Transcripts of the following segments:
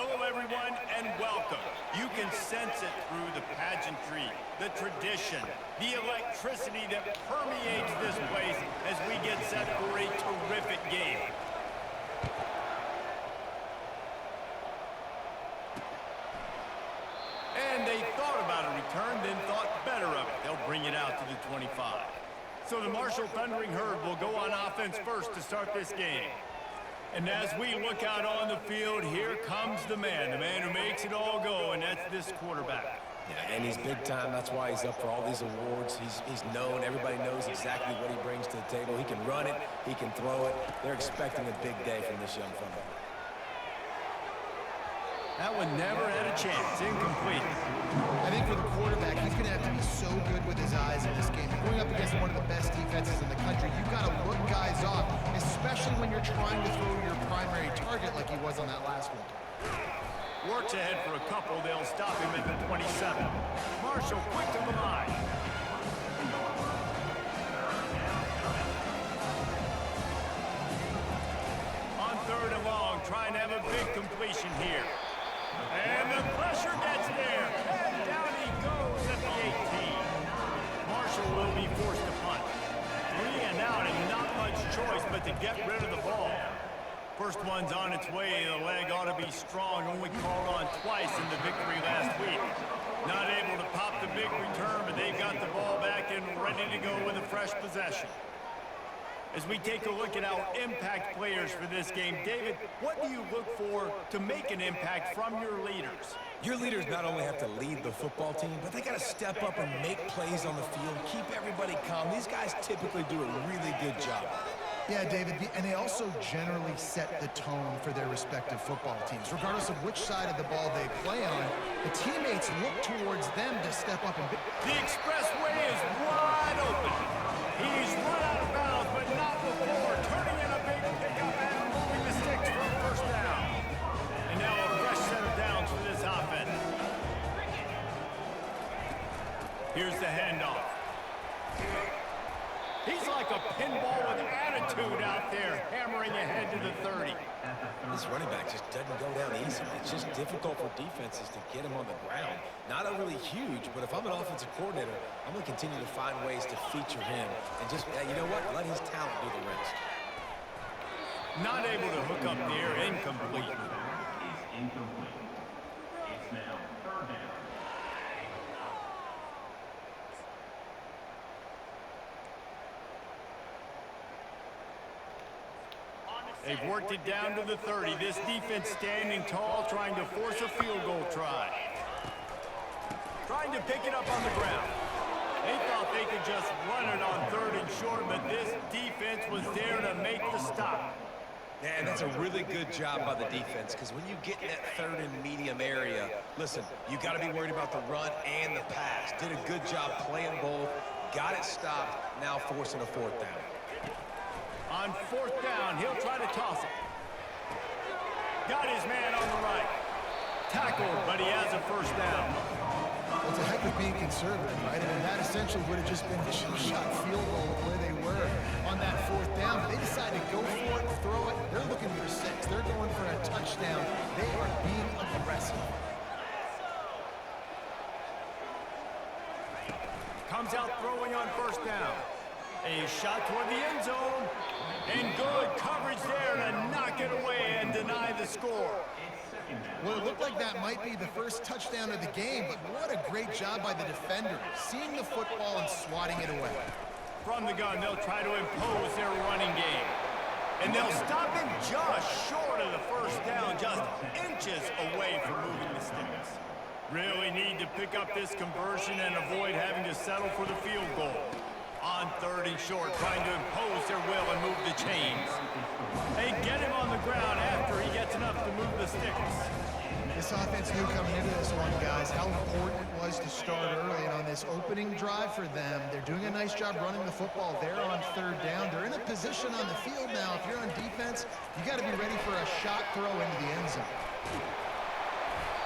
Hello, everyone, and welcome. You can sense it through the pageantry, the tradition, the electricity that permeates this place as we get set for a terrific game. And they thought about a return, then thought better of it. They'll bring it out to the 25. So the Marshal Thundering Herd will go on offense first to start this game. And as we look out on the field, here comes the man who makes it all go, and that's this quarterback. Yeah, and he's big time. That's why he's up for all these awards. He's known. Everybody knows exactly what he brings to the table. He can run it. He can throw it. They're expecting a big day from this young fella. That one never had a chance. Incomplete. I think for the quarterback, he's going to have to be so good with his eyes in this game. Going up against one of the best defenses in the country, you've got to look guys off, especially when you're trying to throw your primary target like he was on that last one. Works ahead for a couple. They'll stop him at the 27. Marshal quick to the line. On 3rd and long, trying to have a big completion here. And the pressure gets there. And down he goes at the 18. Marshal will be forced to punt. 3 and out, and not much choice but to get rid of the ball. First one's on its way. The leg ought to be strong. Only called on twice in the victory last week. Not able to pop the big return, but they've got the ball back and ready to go with a fresh possession. As we take a look at our impact players for this game, David, what do you look for to make an impact from your leaders? Your leaders not only have to lead the football team, but they got to step up and make plays on the field, keep everybody calm. These guys typically do a really good job. Yeah, David, and they also generally set the tone for their respective football teams. Regardless of which side of the ball they play on, the teammates look towards them to step up and... The expressway is wide open. He's run out of bounds, but not before. Turning in a big pickup and moving the sticks for a first down. And now a fresh set of downs for this offense. Here's the handoff. He's like a pinball with attitude out there, hammering ahead to the 30. This running back just doesn't go down easy. It's just difficult for defenses to get him on the ground. Not overly huge, but if I'm an offensive coordinator, I'm going to continue to find ways to feature him and just, you know what, let his talent do the rest. Not able to hook up there, incomplete. Is incomplete. It's now 3rd down. They've worked it down to the 30. This defense standing tall, trying to force a field goal try. Trying to pick it up on the ground. They thought they could just run it on 3rd and short, but this defense was there to make the stop. Yeah, and that's a really good job by the defense, because when you get in that 3rd and medium area, listen, you got to be worried about the run and the pass. Did a good job playing both, got it stopped, now forcing a 4th down. On 4th down, he'll try to toss it. Got his man on the right. Tackled, but he has a first down. Well, it's a heck of being conservative, right? I mean, that essentially would have just been a shot field goal where they were on that 4th down. But they decided to go for it, throw it. They're looking for 6. They're going for a touchdown. They are being aggressive. Comes out throwing on 1st down. A shot toward the end zone. And good coverage there to knock it away and deny the score. Well, it looked like that might be the first touchdown of the game, but what a great job by the defender, seeing the football and swatting it away. From the gun, they'll try to impose their running game. And they'll stop him just short of the first down, just inches away from moving the sticks. Really need to pick up this conversion and avoid having to settle for the field goal. On 3rd and short, trying to impose their will and move the chains. They get him on the ground after he gets enough to move the sticks. This offense knew coming into this one, guys, how important it was to start early. And on this opening drive for them, they're doing a nice job running the football. They're on 3rd down. They're in a position on the field now. If you're on defense, you got to be ready for a shot throw into the end zone.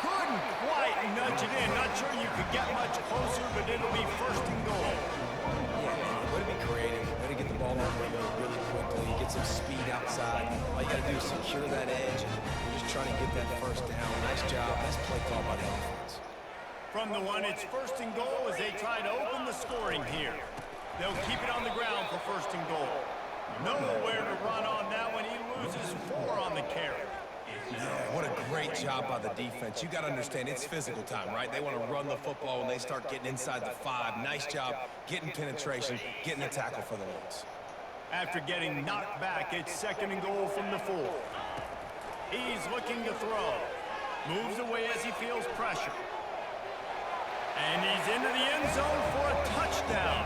Couldn't quite nudge it in. Not sure you could get much closer, but it'll be first and goal. Yeah, way to be creative. Way to get the ball on the window really quickly. Get some speed outside. All you got to do is secure that edge. You're just trying to get that first down. Nice job. Nice play call by the offense. From the one, it's first and goal as they try to open the scoring here. They'll keep it on the ground for first and goal. Nowhere to run on that one. He loses 4 on the carry. Yeah, what a great job by the defense. You got to understand, it's physical time, right? They want to run the football when they start getting inside the 5. Nice job getting penetration, getting the tackle for the loss. After getting knocked back, it's second and goal from the 4. He's looking to throw. Moves away as he feels pressure. And he's into the end zone for a touchdown.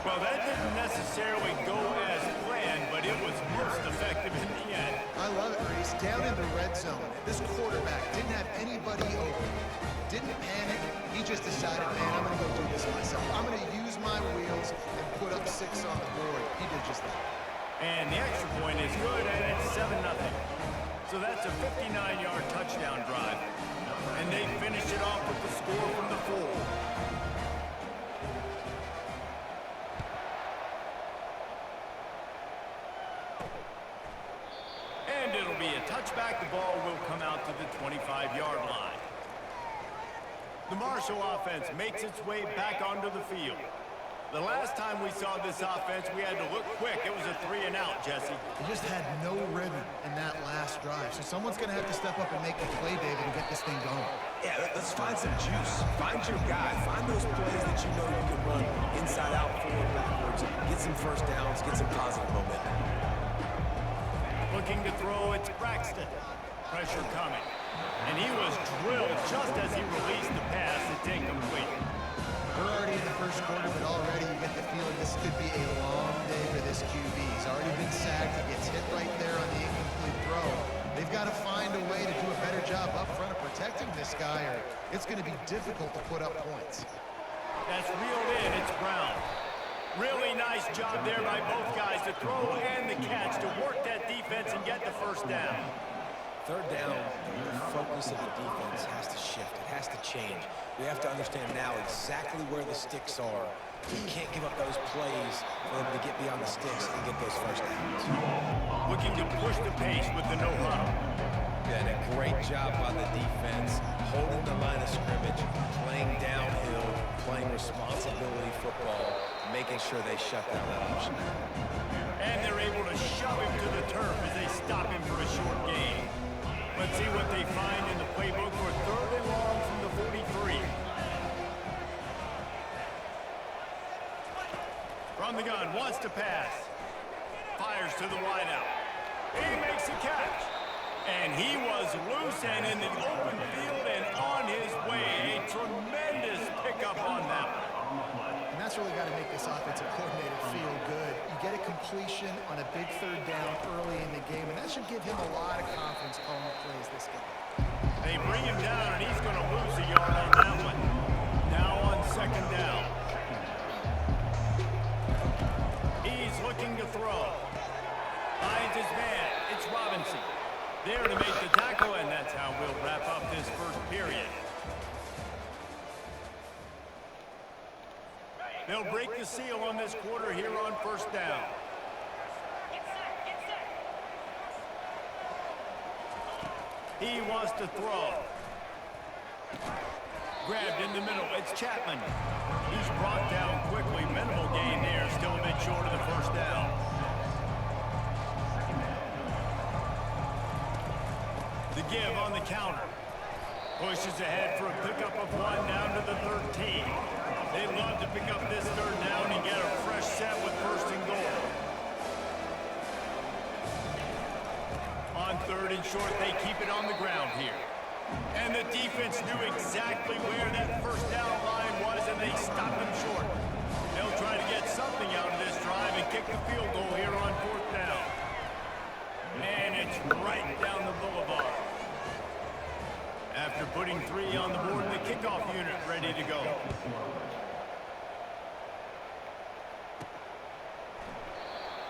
Well, that didn't necessarily go as planned, but it was most effective in the end. I love it, Reese. Down in the red zone, this quarterback didn't have anybody open. Didn't panic. He just decided, man, I'm going to go do this myself. I'm going to use my wheels and put up 6 on the board. He did just that. And the extra point is good, and it's 7-0. So that's a 59-yard touchdown drive. And they finish it off with the score from the 4. And it'll be a touchback. The ball will come out to the 25-yard line. The Marshal offense makes its way back onto the field. The last time we saw this offense, we had to look quick. It was a 3-and-out, Jesse. They just had no rhythm in that last drive. So someone's going to have to step up and make the play, David, and get this thing going. Yeah, let's find some juice. Find your guy. Find those plays that you know you can run inside out, forward, backwards. Get some first downs. Get some positive momentum. Looking to throw, it's Braxton. Pressure coming. And he was drilled just as he released the pass. It's incomplete. We're already in the first quarter, but already you get the feeling this could be a long day for this QB. He's already been sacked. He gets hit right there on the incomplete throw. They've got to find a way to do a better job up front of protecting this guy, or it's going to be difficult to put up points. That's reeled in. It's Brown. Really nice job there by both guys, the throw and the catch, to work that defense and get the first down. Third down, the focus of the defense has to shift. It has to change. We have to understand now exactly where the sticks are. We can't give up those plays for them to get beyond the sticks and get those first downs. Looking to push the pace with the no huddle. Yeah, and a great job by the defense, holding the line of scrimmage, playing downhill, playing responsibility football, making sure they shut down that option. And they're able to shove him to the turf as they stop him for a short gain. Let's see what they find in the playbook for third and long from the 43. From the gun, wants to pass. Fires to the wideout. He makes a catch. And he was loose and in the open field and on his way. A tremendous pickup on that one. And that's really got to make this offensive coordinator feel good. You get a completion on a big third down early in the game, and that should give him a lot of confidence calling plays this game. They bring him down, and he's going to lose a yard on that one. Now on second down. He's looking to throw. Finds his man. It's Robinson. There to make the tackle, and that's how we'll wrap up this first period. They'll break the seal on this quarter here on first down. He wants to throw. Grabbed in the middle. It's Chapman. He's brought down quickly. Minimal gain there. Still a bit short of the first down. The give on the counter. Pushes ahead for a pickup of 1 down to the 13. They'd love to pick up this third down and get a fresh set with first and goal. On third and short, they keep it on the ground here. And the defense knew exactly where that first down line was, and they stopped them short. They'll try to get something out of this drive and kick the field goal here on fourth down. And it's right down the boulevard. After putting 3 on the board, the kickoff unit ready to go.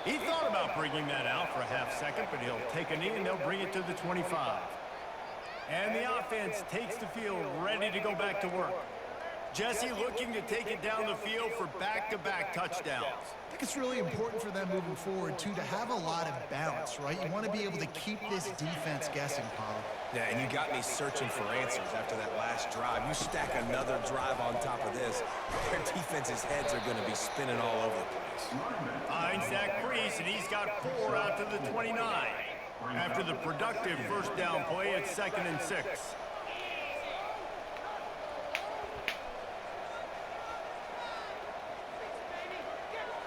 He thought about bringing that out for a half second, but he'll take a knee and they'll bring it to the 25. And the offense takes the field ready to go back to work. Jesse looking to take it down the field for back-to-back touchdowns. I think it's really important for them moving forward, too, to have a lot of bounce, right? You want to be able to keep this defense guessing, Paul. Yeah, and you got me searching for answers after that last drive. You stack another drive on top of this, their defense's heads are going to be spinning all over the place. Finds that crease, and he's got 4 out to the 29. After the productive first down play, it's 2nd and 6.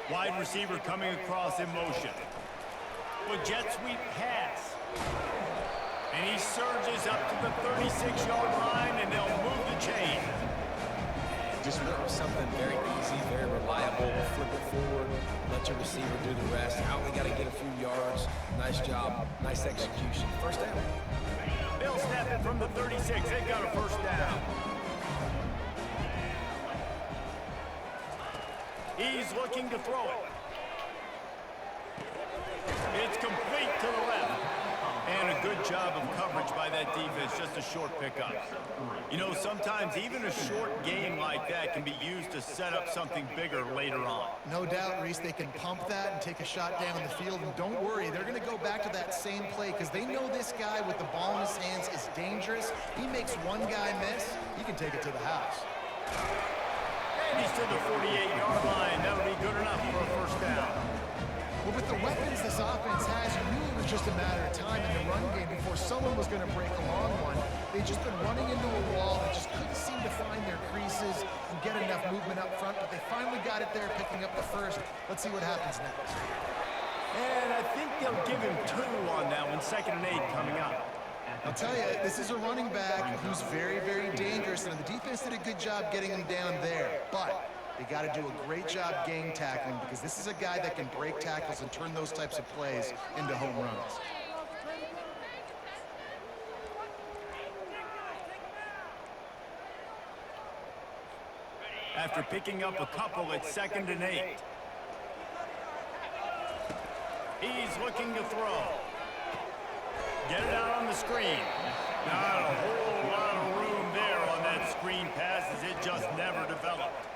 Wide receiver coming across in motion. With jet sweep pass. And he surges up to the 36-yard line, and they'll move the chain. Just something very easy, very reliable. Flip it forward, let your receiver do the rest. I only got to get a few yards. Nice job, nice execution. First down. They'll snap it from the 36. They've got a first down. He's looking to throw it. It's complete to the left. And a good job of coverage by that defense, just a short pickup. You know, sometimes even a short game like that can be used to set up something bigger later on. No doubt, Reese, they can pump that and take a shot down the field. And don't worry, they're going to go back to that same play because they know this guy with the ball in his hands is dangerous. He makes one guy miss, he can take it to the house. And he's to the 48-yard line. That'll be good enough for a first down. Well, with the weapons this offense has, you knew it was just a matter of time in the run game before someone was going to break a long one. They've just been running into a wall and just couldn't seem to find their creases and get enough movement up front, but they finally got it there, picking up the first. Let's see what happens next. And I think they'll give him 2 on that one, 2nd and 8 coming up. I'll tell you, this is a running back who's very, very dangerous, and the defense did a good job getting him down there, but they got to do a great job gang tackling because this is a guy that can break tackles and turn those types of plays into home runs. After picking up a couple, it's 2nd and 8. He's looking to throw. Get it out on the screen. Not a whole lot of room there on that screen pass as it just never developed.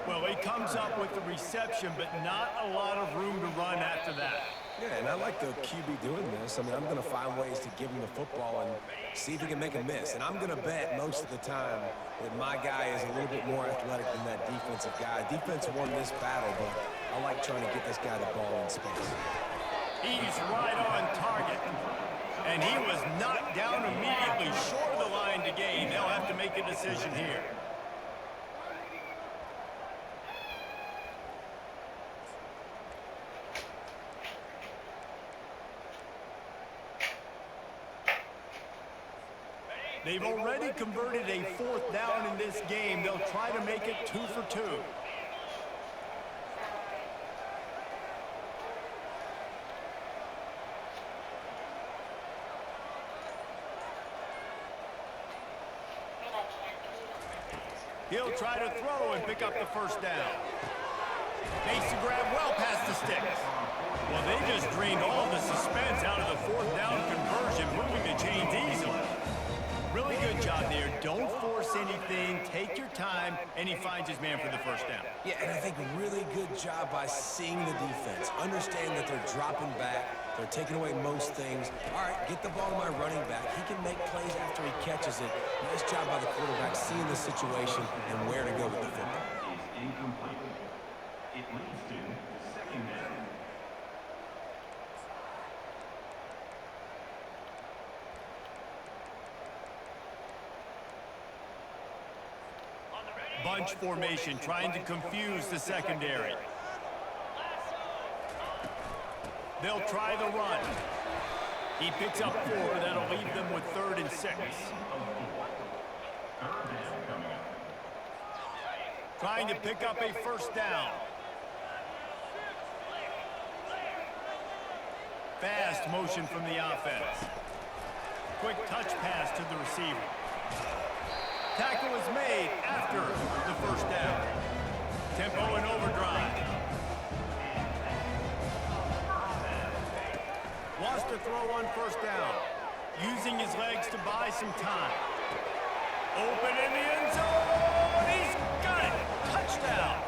Well, he comes up with the reception, but not a lot of room to run after that. Yeah, and I like the QB doing this. I mean, I'm going to find ways to give him the football and see if he can make a miss. And I'm going to bet most of the time that my guy is a little bit more athletic than that defensive guy. Defense won this battle, but I like trying to get this guy the ball in space. He's right on target. And he was knocked down immediately short of the line to gain. They'll have to make a decision here. They've already converted a 4th down in this game. They'll try to make it 2 for 2. He'll try to throw and pick up the first down. Makes the grab well past the sticks. Well, they just drained all the suspense out of the 4th down conversion, moving the chains easily. Really good job there. Don't force anything. Take your time, and he finds his man for the first down. Yeah, and I think a really good job by seeing the defense. Understand that they're dropping back. They're taking away most things. All right, get the ball to my running back. He can make plays after he catches it. Nice job by the quarterback seeing the situation and where to go with the football. Is incomplete. It leads to 2nd down. Bunch formation, trying to confuse the secondary. They'll try the run. He picks up 4. That'll leave them with 3rd and 6. Trying to pick up a first down. Fast motion from the offense. Quick touch pass to the receiver. Tackle is made after the first down. Tempo in overdrive. Wants to throw on first down. using his legs to buy some time. Open in the end zone. He's got it. Touchdown.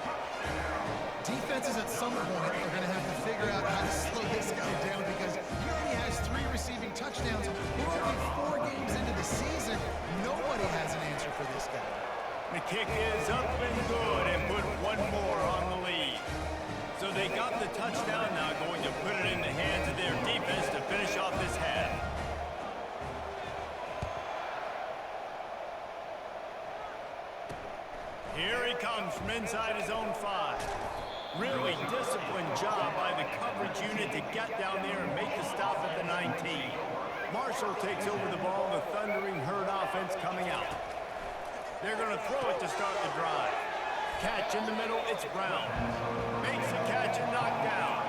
Defenses at some point are going to have to figure out how to slow this guy down because he already has 3 receiving touchdowns. We're only 4 games into the season. Nobody has an answer for this guy. The kick is up and good and put one more on the lead. So they got the touchdown, now going to put it in the hands of their defense to finish off this half. Here he comes from inside his own 5. Really disciplined job by the coverage unit to get down there and make the stop at the 19. Marshall takes over the ball, the thundering herd offense coming out. They're going to throw it to start the drive. Catch in the middle, it's Brown. Makes the catch and knocked down.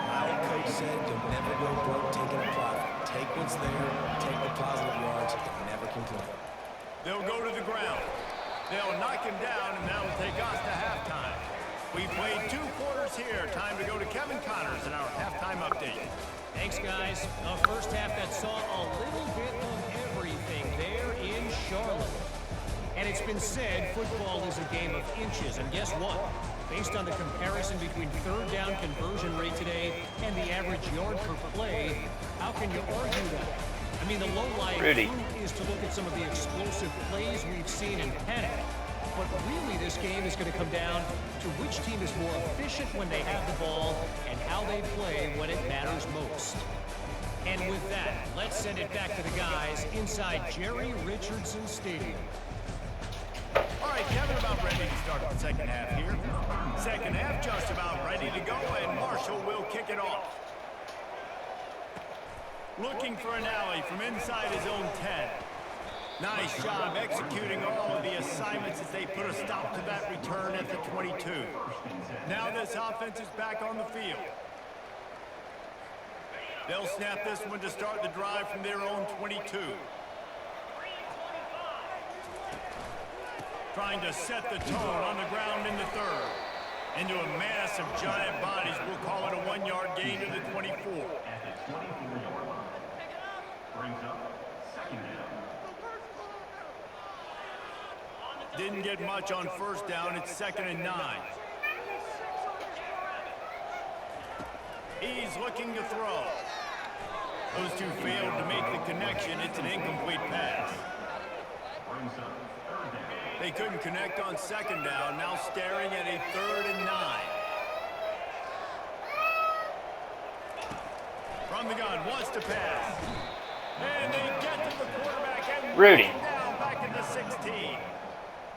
My old coach said you'll never go broke taking a profit. Take what's there, take the positive yards, and never complain. They'll go to the ground. They'll knock him down, and that'll take us to halftime. We played 2 quarters here. Time to go to Kevin Connors in our halftime update. Thanks, guys. A first half that saw a little bit of everything there in Charlotte. And it's been said football is a game of inches. And guess what? Based on the comparison between third down conversion rate today and the average yard per play, how can you argue that? I mean, the low-lying fruit is to look at some of the explosive plays we've seen in panic. But really, this game is going to come down to which team is more efficient when they have the ball and how they play when it matters most. And with that, let's send it back to the guys inside Jerry Richardson Stadium. All right, Kevin, about ready to start the second half here. Second half just about ready to go, and Marshall will kick it off. Looking for an alley from inside his own 10. Nice job executing all of the assignments as they put a stop to that return at the 22. Now this offense is back on the field. They'll snap this one to start the drive from their own 22. Trying to set the tone on the ground in the third. Into a mass of giant bodies, we'll call it a 1-yard gain to the 24. At the 24-yard line. Brings up second down. Didn't get much on first down. It's 2nd and 9. He's looking to throw. Those two failed to make the connection. It's an incomplete pass. Brings up third down. They couldn't connect on 2nd down. Now staring at a 3rd and 9. From the gun, wants to pass. And they get to the quarterback and down back in the 16.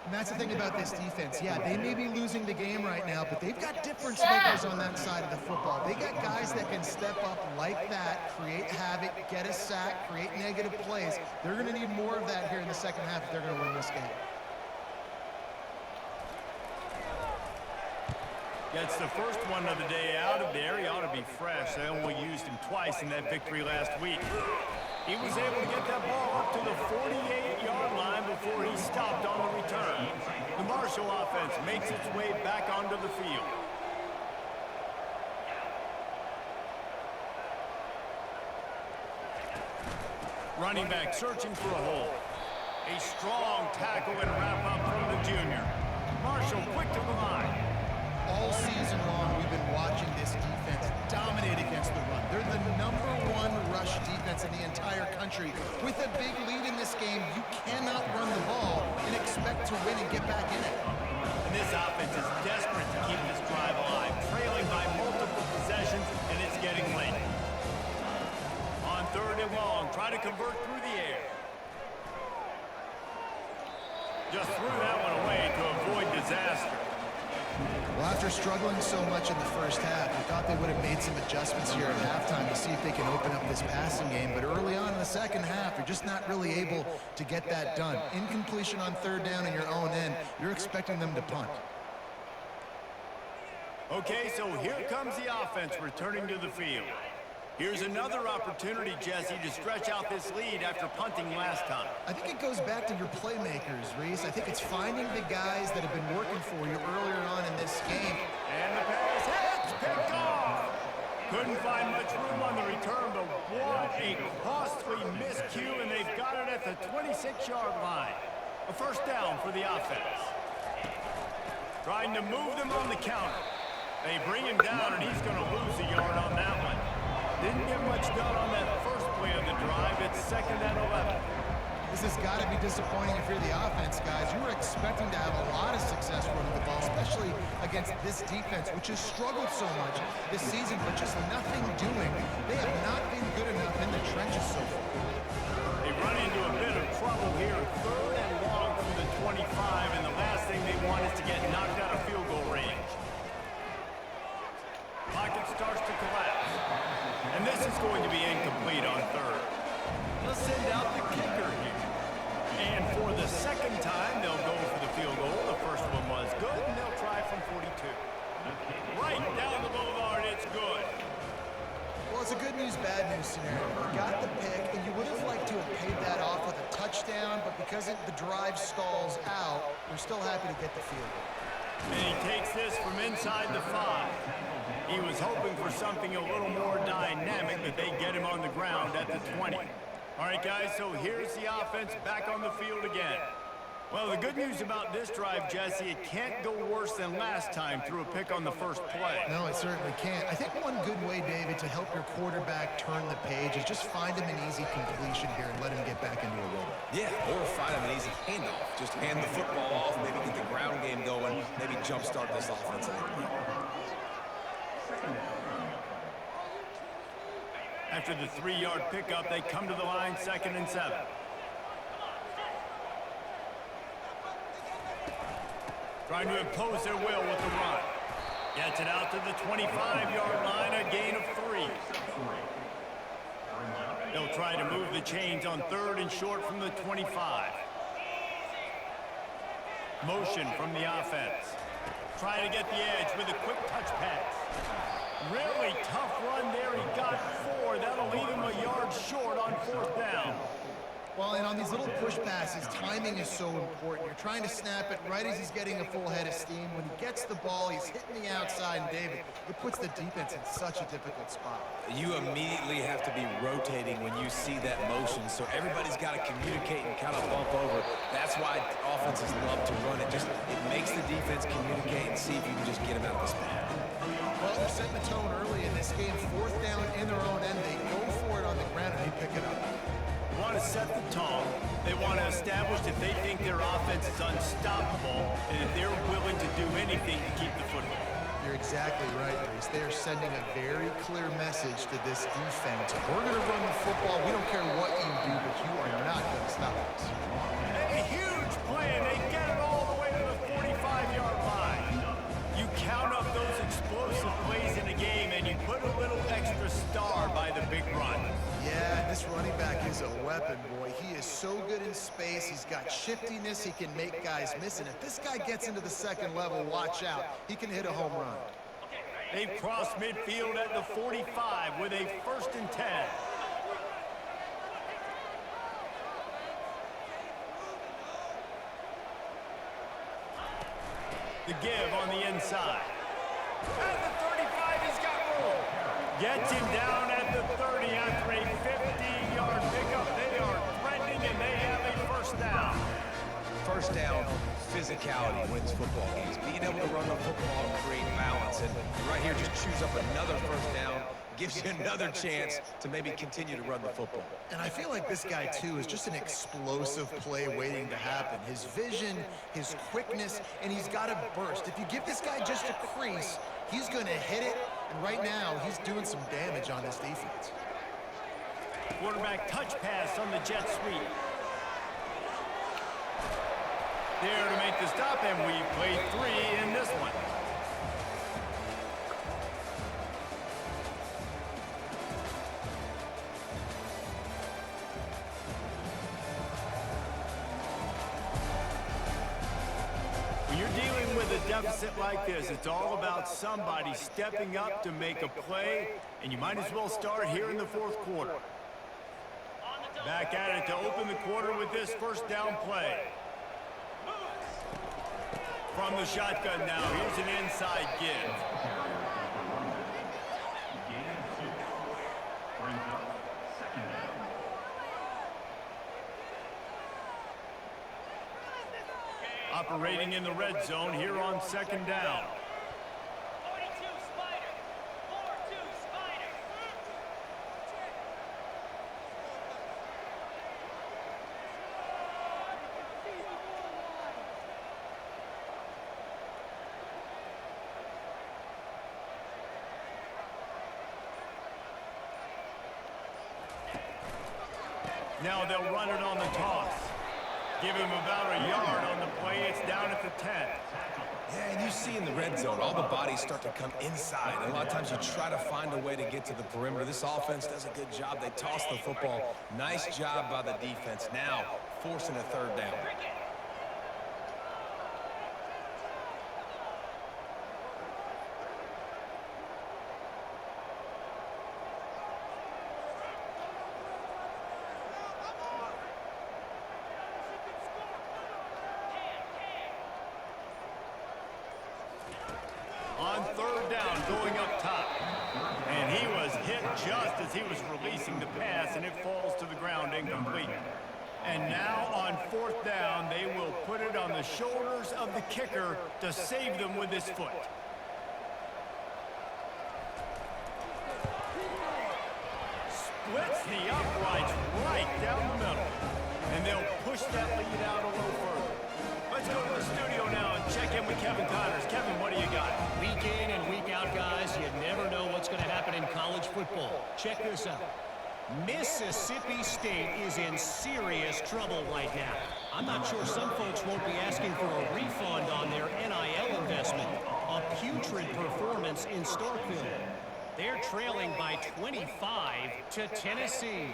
And that's the thing about this defense. Yeah, they may be losing the game right now, but they've got difference makers on that side of the football. They got guys that can step up like that, create havoc, get a sack, create negative plays. They're going to need more of that here in the second half if they're going to win this game. Gets the first one of the day out of there. He ought to be fresh. They only used him twice in that victory last week. He was able to get that ball up to the 48-yard line before he stopped on the return. The Marshall offense makes its way back onto the field. Running back searching for a hole. A strong tackle and wrap up from the junior. Marshall quick to the line. All season long, we've been watching this defense dominate against the run. They're the #1 rush defense in the entire country. With a big lead in this game, you cannot run the ball and expect to win and get back in it. And this offense is desperate to keep this drive alive, trailing by multiple possessions, and it's getting late. On 3rd and long, try to convert through the air. Just threw that one away to avoid disaster. Well, after struggling so much in the first half, we thought they would have made some adjustments here at halftime to see if they can open up this passing game. But early on in the second half, you're just not really able to get that done. Incompletion on 3rd down in your own end, you're expecting them to punt. Okay, so here comes the offense returning to the field. Here's another opportunity, Jesse, to stretch out this lead after punting last time. I think it goes back to your playmakers, Reese. I think it's finding the guys that have been working for you earlier on in this game. And the pass hits, picked off. Couldn't find much room on the return, but what a costly miscue, and they've got it at the 26-yard line. A first down for the offense. Trying to move them on the counter. They bring him down, and he's going to lose a yard on that one. Didn't get much done on that first play of the drive. It's 2nd and 11. This has got to be disappointing if you're the offense, guys. You were expecting to have a lot of success running the ball, especially against this defense, which has struggled so much this season, but just nothing doing. They have not been good enough in the trenches so far. They run into a bit of trouble here. 3rd and long from the 25, and the last thing they want is to get knocked out of field goal range. Pocket starts to collapse. And this is going to be incomplete on 3rd. They'll send out the kicker here. And for the 2nd time, they'll go for the field goal. The first one was good, and they'll try from 42. Right down the boulevard, it's good. Well, it's a good news, bad news scenario. You got the pick, and you would have liked to have paid that off with a touchdown, but because the drive stalls out, you're still happy to get the field goal. And he takes this from inside the 5. He was hoping for something a little more dynamic, but they get him on the ground at the 20. All right, guys, so here's the offense back on the field again. Well, the good news about this drive, Jesse, it can't go worse than last time through a pick on the first play. No, it certainly can't. I think one good way, David, to help your quarterback turn the page is just find him an easy completion here and let him get back into a rhythm. Yeah, or find him an easy handoff. Just hand the football off, maybe get the ground game going, maybe jumpstart this offense a little bit. After the 3-yard pickup, they come to the line, 2nd and 7. Trying to impose their will with the run. Gets it out to the 25-yard line, a gain of 3. They'll try to move the chains on 3rd and short from the 25. Motion from the offense. Trying to get the edge with a quick touch pass. Really tough run there. He got 4. That'll leave him a yard short on 4th down. Well, and on these little push passes, timing is so important. You're trying to snap it right as he's getting a full head of steam. When he gets the ball, he's hitting the outside, and David, it puts the defense in such a difficult spot. You immediately have to be rotating when you see that motion, so everybody's got to communicate and kind of bump over. That's why offenses love to run it. It makes the defense communicate and see if you can just get them out of the spot. Well, they're setting the tone early in this game. 4th down in their own end. They go for it on the ground, and they pick it up. They want to set the tone. They want to establish that they think their offense is unstoppable and that they're willing to do anything to keep the football. You're exactly right, Reese. They are sending a very clear message to this defense. We're going to run the football. We don't care what you do, but you are not going to stop us. And a huge play, and they get it all the way to the 45-yard line. You count up those explosive plays in a game, and you put a little extra star by the big run. Yeah, this running back is a weapon, boy. He is so good in space. He's got shiftiness. He can make guys miss. And if this guy gets into the 2nd level, watch out. He can hit a home run. They've crossed midfield at the 45 with a 1st and 10. The give on the inside. At the 35, he's got room. Gets him down at the 30 after a 50-yard pickup. They are threatening, and they have a 1st down. First down, physicality wins football games. Being able to run the football and create balance. And right here, just choose up another 1st down. Gives you another chance to maybe continue to run the football. And I feel like this guy, too, is just an explosive play waiting to happen. His vision, his quickness, and he's got a burst. If you give this guy just a crease, he's going to hit it. And right now, he's doing some damage on this defense. Quarterback touch pass on the jet sweep. There to make the stop, and we played 3 in this one. When you're dealing with a deficit like this, it's all about somebody stepping up to make a play, and you might as well start here in the 4th quarter. Back at it to open the quarter with this 1st down play. From the shotgun now, here's an inside give. operating in the red zone here on second down. Now they'll run it on the toss. Give him about a yard on the play. It's down at the 10. Yeah, and you see in the red zone, all the bodies start to come inside. And a lot of times you try to find a way to get to the perimeter. This offense does a good job. They toss the football. Nice job by the defense. Now forcing a third down. On third down, going up top. And he was hit just as he was releasing the pass, and it falls to the ground incomplete. And now on fourth down, they will put it on the shoulders of the kicker to save them with his foot. Splits the uprights right down the middle. And they'll push that lead out a little further. Let's go to the studio now and check in with Kevin Connors. Kevin, what do you got? Week in and week out, guys, you never know what's going to happen in college football. Check this out. Mississippi State is in serious trouble right now. I'm not sure some folks won't be asking for a refund on their NIL investment. A putrid performance in Starkville. They're trailing by 25 to Tennessee.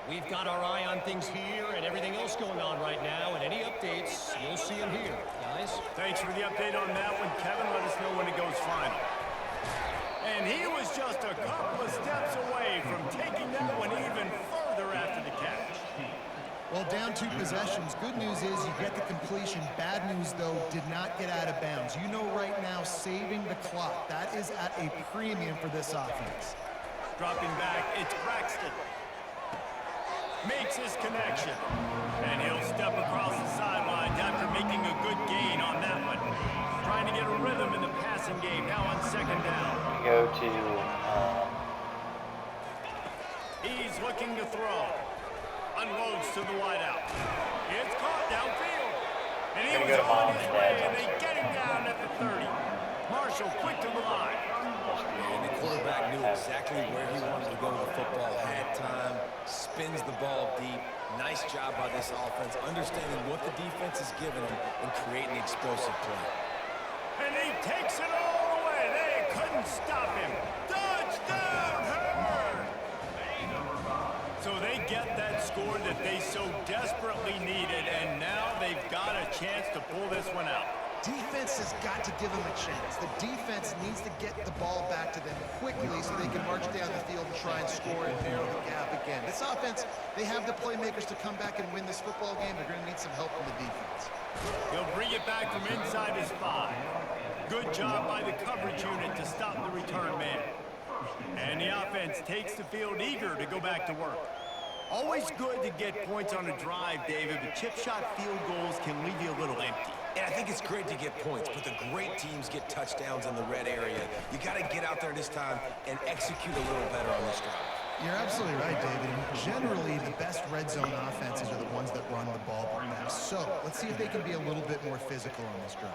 We've got our eye on things here and everything else going on right now, and any updates, you'll see them here, guys. Thanks for the update on that one, Kevin. Let us know when it goes final. And he was just a couple of steps away from taking that one even further after the catch. Well, down 2 possessions. Good news is you get the completion. Bad news, though, did not get out of bounds. You know right now, saving the clock. That is at a premium for this offense. Dropping back, it's Braxton. Makes his connection. And he'll step across the sidelines after making a good gain on that one. Trying to get a rhythm in the passing game now on second down. Go to, He's looking to throw. Unloads to the wideout. It's caught downfield. And he was on his way, and they get him down at the 30. Marshal quick to the line. And the quarterback knew exactly where he wanted to go with the football. Had time, spins the ball deep. Nice job by this offense, understanding what the defense is giving him and creating explosive play. And he takes it all the way. They couldn't stop him. Touchdown, Herbert! So they get that score that they so desperately needed, and now they've got a chance to pull this one out. Defense has got to give them a chance. The defense needs to get the ball back to them quickly so they can march down the field and try and score and narrow the gap again. This offense, they have the playmakers to come back and win this football game. They're going to need some help from the defense. He'll bring it back from inside his 5. Good job by the coverage unit to stop the return man. And the offense takes the field eager to go back to work. Always good to get points on a drive, David, but chip shot field goals can leave you a little empty. And I think it's great to get points, but the great teams get touchdowns in the red area. You got to get out there this time and execute a little better on this drive. You're absolutely right, David. And generally, the best red zone offenses are the ones that run the ball best. So let's see if they can be a little bit more physical on this drive.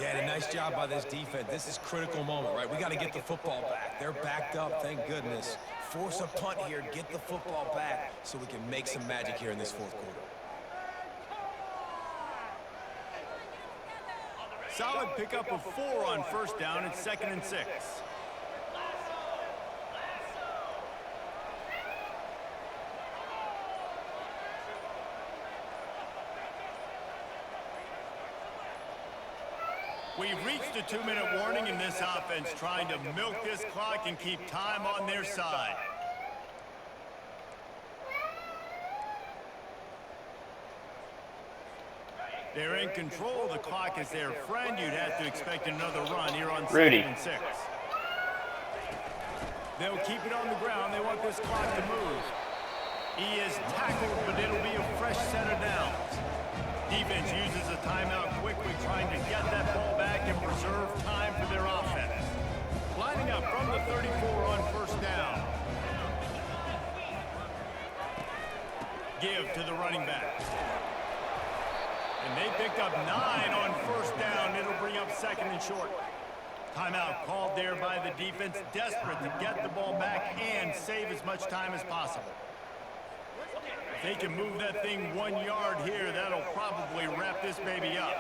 Yeah, and a nice job by this defense. This is a critical moment, right? We got to get the football back. They're backed up, thank goodness. Force a punt here, get the football back so we can make some magic here in this fourth quarter. Solid pickup of 4 on first down. It's 2nd and 6. We've reached a 2-minute warning in this offense, trying to milk this clock and keep time on their side. They're in control. The clock is their friend. You'd have to expect another run here on 2nd and 6. They'll keep it on the ground. They want this clock to move. He is tackled, but it'll be a fresh set of downs. Defense uses a timeout quickly, trying to get that ball back and preserve time for their offense. Lining up from the 34 on first down. Give to the running back. And they picked up 9 on first down. It'll bring up second and short. Timeout called there by the defense, desperate to get the ball back and save as much time as possible. If they can move that thing 1 yard here, that'll probably wrap this baby up.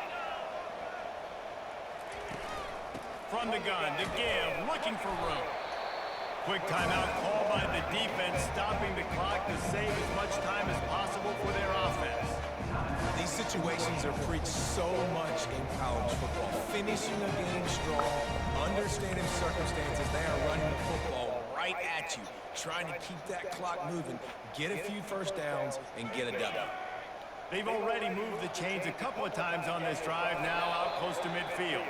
From the gun, to give, looking for room. Quick timeout called by the defense, stopping the clock to save as much time as possible for their offense. These situations are preached so much in college football. Finishing a game strong, understanding circumstances, they are running the football right at you, trying to keep that clock moving, get a few first downs, and get a W. They've already moved the chains a couple of times on this drive, now out close to midfield.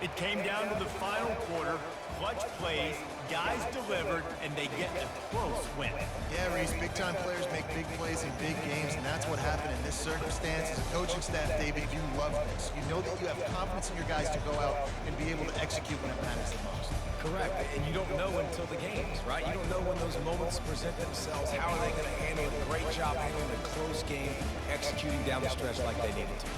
It came down to the final quarter, clutch plays, guys delivered, and they get a close win. Yeah, Reese, big-time players make big plays in big games, and that's what happened in this circumstance. As a coaching staff, David, you love this. You know that you have confidence in your guys to go out and be able to execute when it matters the most. Correct, and you don't know until the games, right? You don't know when those moments present themselves. How are they going to handle it? Great job handling a close game, executing down the stretch like they needed to.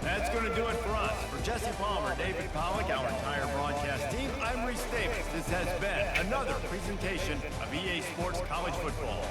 That's going to do it for us. For Jesse Palmer, David Pollack, our entire broadcast team, I'm Reese Davis. This has been another presentation of EA Sports College Football.